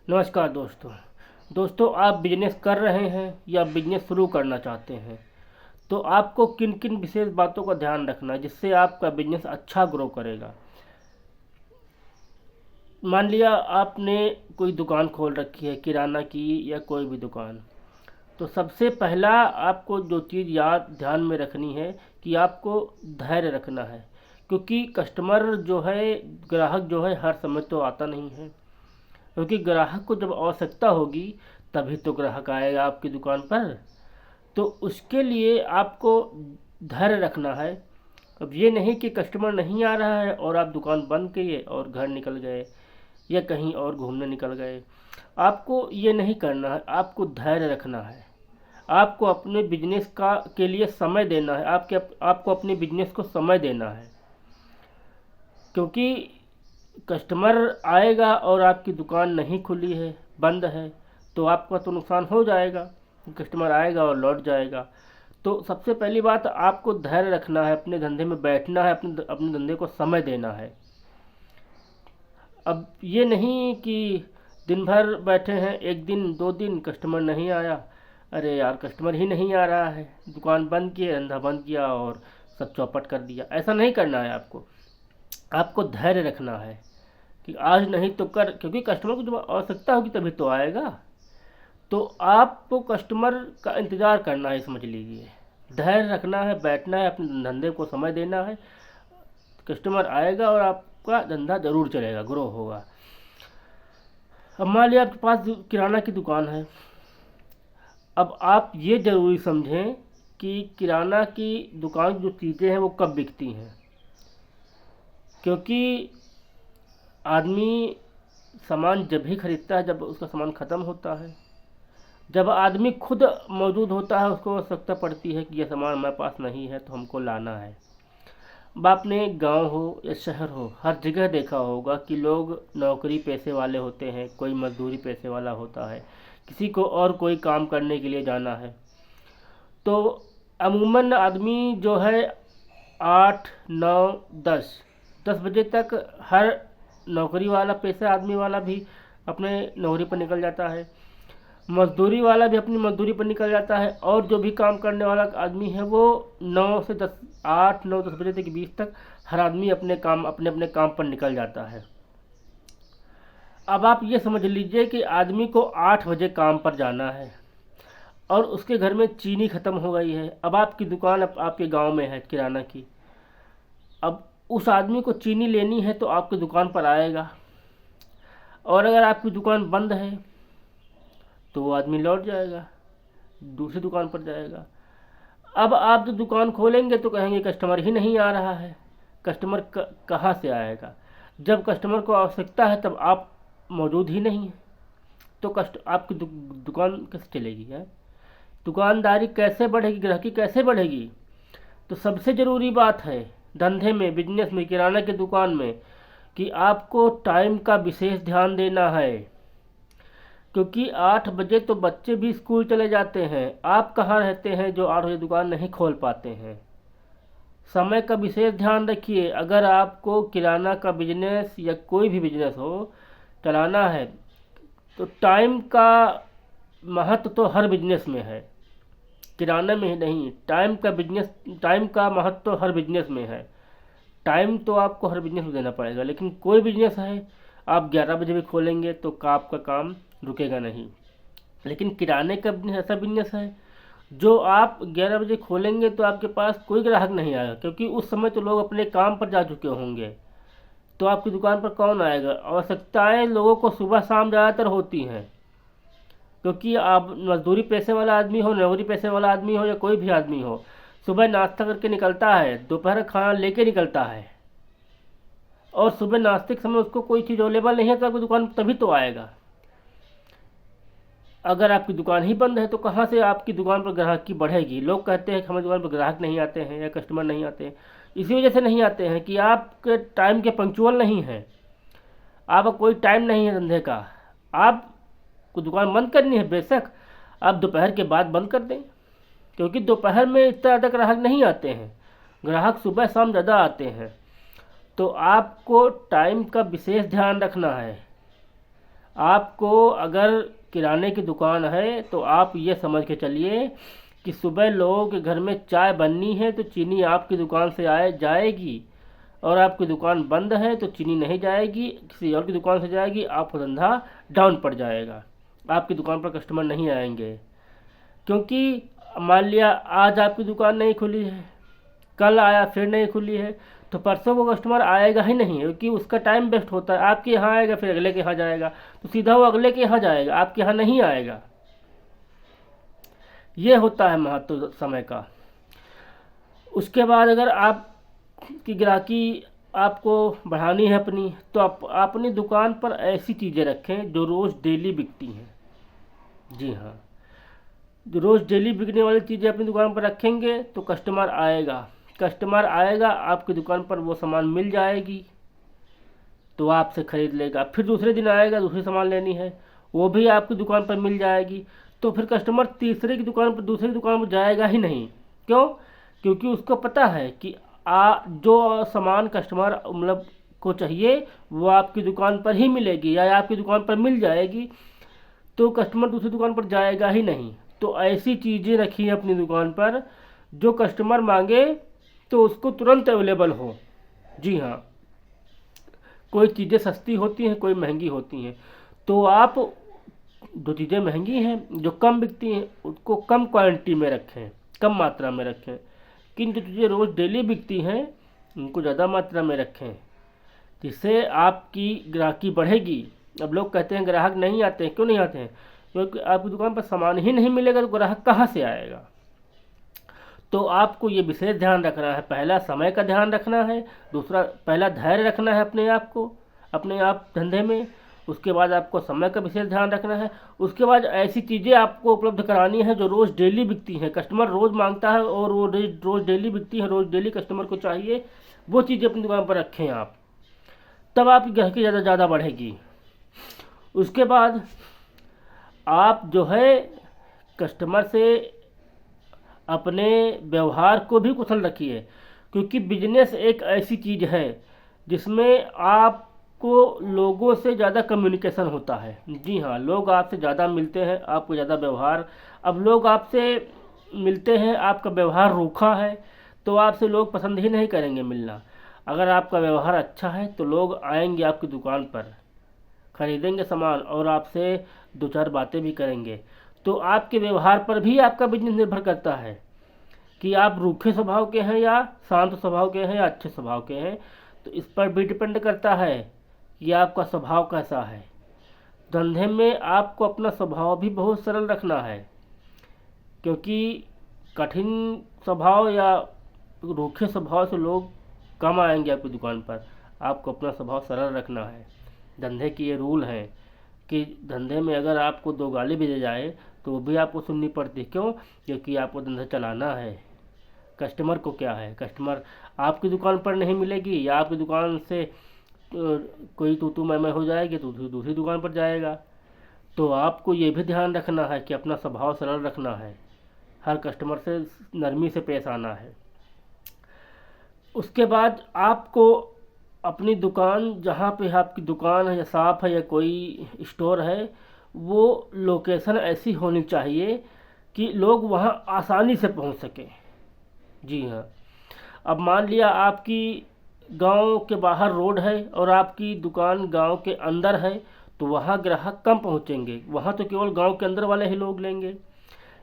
नमस्कार दोस्तों आप बिजनेस कर रहे हैं या बिजनेस शुरू करना चाहते हैं तो आपको किन किन विशेष बातों का ध्यान रखना है जिससे आपका बिजनेस अच्छा ग्रो करेगा। मान लिया आपने कोई दुकान खोल रखी है किराना की या कोई भी दुकान, तो सबसे पहला आपको जो चीज़ याद ध्यान में रखनी है कि आपको धैर्य रखना है, क्योंकि कस्टमर जो है, ग्राहक जो है हर समय तो आता नहीं है। क्योंकि ग्राहक को जब आवश्यकता होगी तभी तो ग्राहक आएगा आपकी दुकान पर। तो उसके लिए आपको धैर्य रखना है। अब ये नहीं कि कस्टमर नहीं आ रहा है और आप दुकान बंद किए और घर निकल गए या कहीं और घूमने निकल गए। आपको ये नहीं करना है, आपको धैर्य रखना है। आपको अपने बिजनेस का के लिए समय देना है, आपको अपने बिजनेस को समय देना है। क्योंकि कस्टमर आएगा और आपकी दुकान नहीं खुली है, बंद है, तो आपका तो नुकसान हो जाएगा। कस्टमर आएगा और लौट जाएगा। तो सबसे पहली बात, आपको धैर्य रखना है, अपने धंधे में बैठना है, अपने धंधे को समय देना है। अब ये नहीं कि दिन भर बैठे हैं, एक दिन दो दिन कस्टमर नहीं आया, अरे यार कस्टमर ही नहीं आ रहा है, दुकान बंद किए, धंधा बंद किया और सब चौपट कर दिया। ऐसा नहीं करना है आपको धैर्य रखना है कि आज नहीं तो कर, क्योंकि कस्टमर को जब आवश्यकता होगी तभी तो आएगा। तो आपको कस्टमर का इंतज़ार करना है, समझ लीजिए। धैर्य रखना है, बैठना है, अपने धंधे को समय देना है। कस्टमर आएगा और आपका धंधा ज़रूर चलेगा, ग्रो होगा। अब मान लिया आपके पास किराना की दुकान है। अब आप ये ज़रूरी समझें कि किराना की दुकान की जो चीज़ें हैं वो कब बिकती हैं, क्योंकि आदमी सामान जब भी खरीदता है जब उसका सामान ख़त्म होता है। जब आदमी खुद मौजूद होता है, उसको आवश्यकता पड़ती है कि यह सामान हमारे पास नहीं है तो हमको लाना है। अब आपने गांव हो या शहर हो, हर जगह देखा होगा कि लोग नौकरी पेशे वाले होते हैं, कोई मजदूरी पेशे वाला होता है, किसी को और कोई काम करने के लिए जाना है। तो अमूमन आदमी जो है 8 9 10 बजे तक हर नौकरी वाला पेशा आदमी वाला भी अपने नौकरी पर निकल जाता है, मजदूरी वाला भी अपनी मजदूरी पर निकल जाता है, और जो भी काम करने वाला आदमी है वो 9 से 10 8 9 10 बजे के बीच तक हर आदमी अपने अपने काम पर निकल जाता है। अब आप ये समझ लीजिए कि आदमी को 8 बजे काम पर जाना है और उसके घर में चीनी ख़त्म हो गई है। अब आपकी दुकान आपके गांव में है किराना की। अब उस आदमी को चीनी लेनी है तो आपकी दुकान पर आएगा, और अगर आपकी दुकान बंद है तो वो आदमी लौट जाएगा, दूसरी दुकान पर जाएगा। अब आप जो दुकान खोलेंगे तो कहेंगे कस्टमर ही नहीं आ रहा है। कस्टमर कहाँ से आएगा? जब कस्टमर को आवश्यकता है तब आप मौजूद ही नहीं हैं, तो आपकी दुकान कैसे चलेगी है? दुकानदारी कैसे बढ़ेगी, ग्राहकी कैसे बढ़ेगी? तो सबसे ज़रूरी बात है धंधे में, बिजनेस में, किराना की दुकान में, कि आपको टाइम का विशेष ध्यान देना है। क्योंकि 8 बजे तो बच्चे भी स्कूल चले जाते हैं, आप कहाँ रहते हैं जो 8 बजे दुकान नहीं खोल पाते हैं? समय का विशेष ध्यान रखिए। अगर आपको किराना का बिजनेस या कोई भी बिजनेस हो चलाना है तो टाइम का महत्व तो हर बिजनेस में है, किराना में ही नहीं। टाइम का महत्व तो हर बिजनेस में है। टाइम तो आपको हर बिजनेस में देना पड़ेगा, लेकिन कोई बिजनेस है आप 11 बजे भी खोलेंगे तो आपका काम रुकेगा नहीं। लेकिन किराने का बिजनेस ऐसा बिजनेस है जो आप 11 बजे खोलेंगे तो आपके पास कोई ग्राहक नहीं आएगा, क्योंकि उस समय तो लोग अपने काम पर जा चुके होंगे। तो आपकी दुकान पर कौन आएगा? आवश्यकताएं लोगों को सुबह शाम ज़्यादातर होती हैं, क्योंकि आप मजदूरी पैसे वाला आदमी हो, नौकरी पैसे वाला आदमी हो या कोई भी आदमी हो, सुबह नाश्ता करके निकलता है, दोपहर खाना लेके निकलता है, और सुबह नाश्ते के समय उसको कोई चीज़ अवेलेबल नहीं है तो आपकी दुकान तभी तो आएगा। अगर आपकी दुकान ही बंद है तो कहाँ से आपकी दुकान पर ग्राहकी बढ़ेगी? लोग कहते हैं कि हमारी दुकान पर ग्राहक नहीं आते हैं या कस्टमर नहीं आते हैं। इसी वजह से नहीं आते हैं कि आपके टाइम के पंक्चुअल नहीं हैं, आपका कोई टाइम नहीं है धंधे का। आपको दुकान बंद करनी है, बेशक आप दोपहर के बाद बंद कर दें, क्योंकि दोपहर में इतना ज़्यादा ग्राहक नहीं आते हैं, ग्राहक सुबह शाम ज़्यादा आते हैं। तो आपको टाइम का विशेष ध्यान रखना है। आपको अगर किराने की दुकान है तो आप ये समझ के चलिए कि सुबह लोगों के घर में चाय बननी है तो चीनी आपकी दुकान से जाएगी, और आपकी दुकान बंद है तो चीनी नहीं जाएगी, किसी और की दुकान से जाएगी, आपका धंधा डाउन पड़ जाएगा, आपकी दुकान पर कस्टमर नहीं आएंगे। क्योंकि मान लिया आज आपकी दुकान नहीं खुली है, कल आया फिर नहीं खुली है, तो परसों वो कस्टमर आएगा ही नहीं, क्योंकि उसका टाइम वेस्ट होता है। आपके यहाँ आएगा फिर अगले के यहाँ जाएगा, तो सीधा वो अगले के यहाँ जाएगा, आपके यहाँ नहीं आएगा। ये होता है महत्व समय का। उसके बाद अगर आप की ग्राहकी आपको बढ़ानी है अपनी, तो आप अपनी दुकान पर ऐसी चीज़ें रखें जो रोज़ डेली बिकती हैं। जी हाँ, जो रोज़ डेली बिकने वाली चीज़ें अपनी दुकान पर रखेंगे तो कस्टमर आएगा, कस्टमर आएगा, आपकी दुकान पर वो सामान मिल जाएगी तो आपसे ख़रीद लेगा, फिर दूसरे दिन आएगा, दूसरी सामान लेनी है, वो भी आपकी दुकान पर मिल जाएगी, तो फिर कस्टमर तीसरे की दुकान पर, दूसरी दुकान पर जाएगा ही नहीं। क्यों? क्योंकि उसको पता है कि जो सामान कस्टमर मतलब को चाहिए वो आपकी दुकान पर ही मिलेगी या आपकी दुकान पर मिल जाएगी, तो कस्टमर दूसरी दुकान पर जाएगा ही नहीं। तो ऐसी चीज़ें रखिए अपनी दुकान पर जो कस्टमर मांगे तो उसको तुरंत अवेलेबल हो। जी हाँ, कोई चीज़ें सस्ती होती हैं, कोई महंगी होती हैं, तो आप जो चीज़ें महंगी हैं, जो कम बिकती हैं, उसको कम क्वांटिटी में रखें, कम मात्रा में रखें। किंतु जो चीज़ें रोज़ डेली बिकती हैं उनको ज़्यादा मात्रा में रखें, जिससे आपकी ग्राहकी बढ़ेगी। अब लोग कहते हैं ग्राहक नहीं आते हैं, क्यों नहीं आते हैं? क्योंकि आपकी दुकान पर सामान ही नहीं मिलेगा तो ग्राहक कहाँ से आएगा? तो आपको ये विशेष ध्यान रखना है। पहला समय का ध्यान रखना है, दूसरा पहला धैर्य रखना है अपने आप को, अपने आप धंधे में। उसके बाद आपको समय का विशेष ध्यान रखना है। उसके बाद ऐसी चीज़ें आपको उपलब्ध करानी है जो रोज़ डेली बिकती हैं, कस्टमर रोज़ मांगता है और वो रोज़ डेली बिकती है, रोज़ डेली कस्टमर को चाहिए, वो चीज़ें अपनी दुकान पर रखें आप, तब आपकी ग्राहकी ज़्यादा बढ़ेगी। उसके बाद आप जो है कस्टमर से अपने व्यवहार को भी कुशल रखिए, क्योंकि बिजनेस एक ऐसी चीज़ है जिसमें आपको लोगों से ज़्यादा कम्युनिकेशन होता है। जी हाँ, लोग आपसे ज़्यादा मिलते हैं, आपको ज़्यादा व्यवहार। अब लोग आपसे मिलते हैं, आपका व्यवहार रूखा है तो आपसे लोग पसंद ही नहीं करेंगे मिलना। अगर आपका व्यवहार अच्छा है तो लोग आएंगे आपकी दुकान पर, खरीदेंगे सामान और आपसे दो चार बातें भी करेंगे। तो आपके व्यवहार पर भी आपका बिजनेस निर्भर करता है कि आप रूखे स्वभाव के हैं या शांत स्वभाव के हैं या अच्छे स्वभाव के हैं। तो इस पर भी डिपेंड करता है कि आपका स्वभाव कैसा है। धंधे में आपको अपना स्वभाव भी बहुत सरल रखना है, क्योंकि कठिन स्वभाव या रूखे स्वभाव से लोग कम आएंगे आपकी दुकान पर। आपको अपना स्वभाव सरल रखना है। धंधे की ये रूल है कि धंधे में अगर आपको दो गाली भी दे जाए तो वो भी आपको सुननी पड़ती है। क्यों? क्योंकि आपको धंधा चलाना है। कस्टमर को क्या है, कस्टमर आपकी दुकान पर नहीं मिलेगी या आपकी दुकान से कोई तू मैं हो जाएगी तो दूसरी दुकान पर जाएगा। तो आपको ये भी ध्यान रखना है कि अपना स्वभाव सरल रखना है, हर कस्टमर से नरमी से पेश आना है। उसके बाद आपको अपनी दुकान, जहाँ पे आपकी दुकान है या शॉप है या कोई स्टोर है, वो लोकेशन ऐसी होनी चाहिए कि लोग वहाँ आसानी से पहुँच सकें। जी हाँ, अब मान लिया आपकी गांव के बाहर रोड है और आपकी दुकान गांव के अंदर है, तो वहाँ ग्राहक कम पहुँचेंगे, वहाँ तो केवल गांव के अंदर वाले ही लोग लेंगे।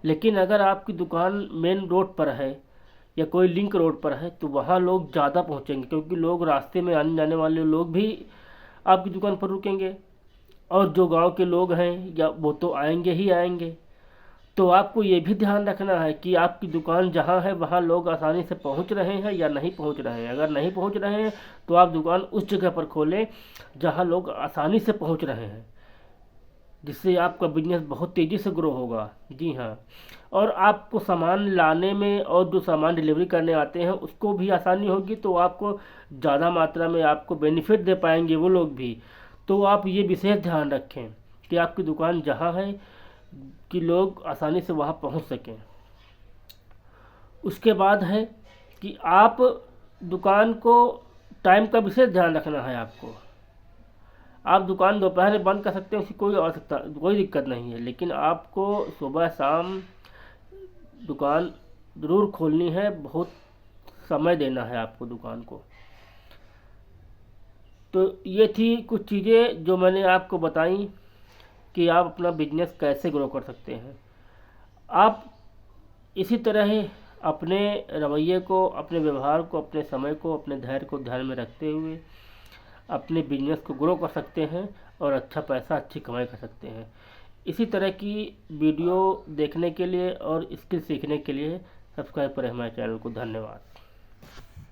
लेकिन अगर आपकी दुकान मेन रोड पर है या कोई लिंक रोड पर है तो वहाँ लोग ज़्यादा पहुँचेंगे, क्योंकि लोग रास्ते में आने जाने वाले लोग भी आपकी दुकान पर रुकेंगे, और जो गांव के लोग हैं या वो तो आएंगे ही आएंगे। तो आपको ये भी ध्यान रखना है कि आपकी दुकान जहाँ है वहाँ लोग आसानी से पहुँच रहे हैं या नहीं पहुँच रहे हैं। अगर नहीं पहुँच रहे हैं तो आप दुकान उस जगह पर खोलें जहाँ लोग आसानी से पहुँच रहे हैं, जिससे आपका बिजनेस बहुत तेज़ी से ग्रो होगा। जी हाँ, और आपको सामान लाने में और जो सामान डिलीवरी करने आते हैं उसको भी आसानी होगी, तो आपको ज़्यादा मात्रा में आपको बेनिफिट दे पाएंगे वो लोग भी। तो आप ये विशेष ध्यान रखें कि आपकी दुकान जहाँ है कि लोग आसानी से वहाँ पहुँच सकें। उसके बाद है कि आप दुकान को टाइम का विशेष ध्यान रखना है आपको। आप दुकान दोपहर में बंद कर सकते हैं, उसकी कोई आवश्यकता, कोई दिक्कत नहीं है, लेकिन आपको सुबह शाम दुकान ज़रूर खोलनी है, बहुत समय देना है आपको दुकान को। तो ये थी कुछ चीज़ें जो मैंने आपको बताई कि आप अपना बिजनेस कैसे ग्रो कर सकते हैं। आप इसी तरह ही अपने रवैये को, अपने व्यवहार को, अपने समय को, अपने धैर्य को ध्यान में रखते हुए अपने बिजनेस को ग्रो कर सकते हैं और अच्छा पैसा, अच्छी कमाई कर सकते हैं। इसी तरह की वीडियो देखने के लिए और स्किल सीखने के लिए सब्सक्राइब करें हमारे चैनल को। धन्यवाद।